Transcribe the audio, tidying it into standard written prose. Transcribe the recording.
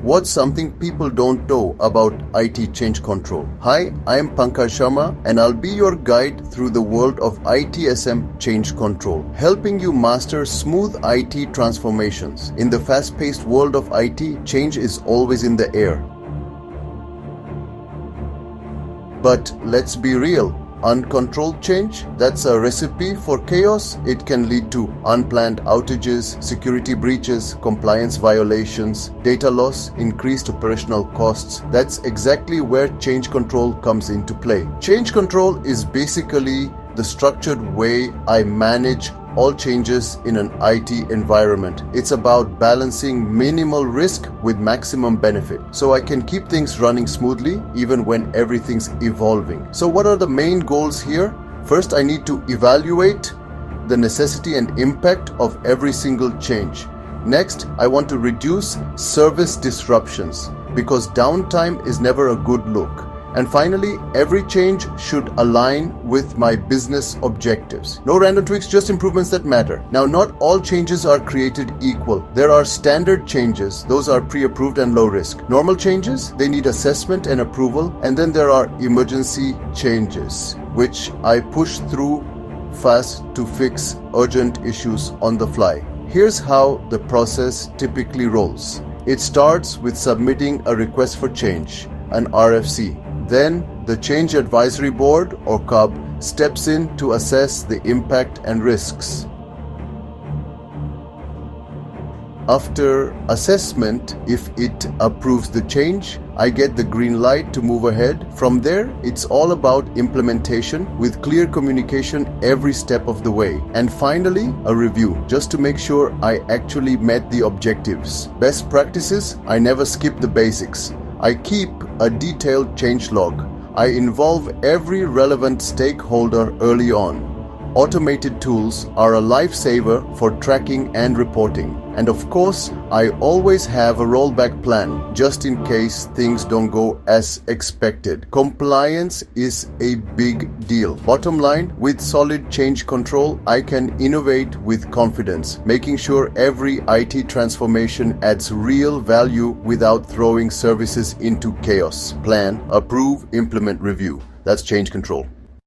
What's something people don't know about IT Change Control? Hi, I am Pankaj Sharma and I'll be your guide through the world of ITSM Change Control, helping you master smooth IT transformations. In the fast-paced world of IT, change is always in the air. But let's be real. Uncontrolled change, that's a recipe for chaos. It can lead to unplanned outages, security breaches, compliance violations, data loss, increased operational costs. That's exactly where change control comes into play. Change control is basically the structured way I manage all changes in an IT environment. It's about balancing minimal risk with maximum benefit, so I can keep things running smoothly even when everything's evolving. So what are the main goals here? First, I need to evaluate the necessity and impact of every single change. Next, I want to reduce service disruptions because downtime is never a good look. And finally, every change should align with my business objectives. No random tweaks, just improvements that matter. Now, not all changes are created equal. There are standard changes. Those are pre-approved and low risk. Normal changes, they need assessment and approval. And then there are emergency changes, which I push through fast to fix urgent issues on the fly. Here's how the process typically rolls. It starts with submitting a request for change, an RFC. Then, the Change Advisory Board, or CAB, steps in to assess the impact and risks. After assessment, if it approves the change, I get the green light to move ahead. From there, it's all about implementation with clear communication every step of the way. And finally, a review, just to make sure I actually met the objectives. Best practices, I never skip the basics. I keep a detailed change log. I involve every relevant stakeholder early on. Automated tools are a lifesaver for tracking and reporting. And of course, I always have a rollback plan just in case things don't go as expected. Compliance is a big deal. Bottom line, with solid change control, I can innovate with confidence, making sure every IT transformation adds real value without throwing services into chaos. Plan, approve, implement, review. That's change control.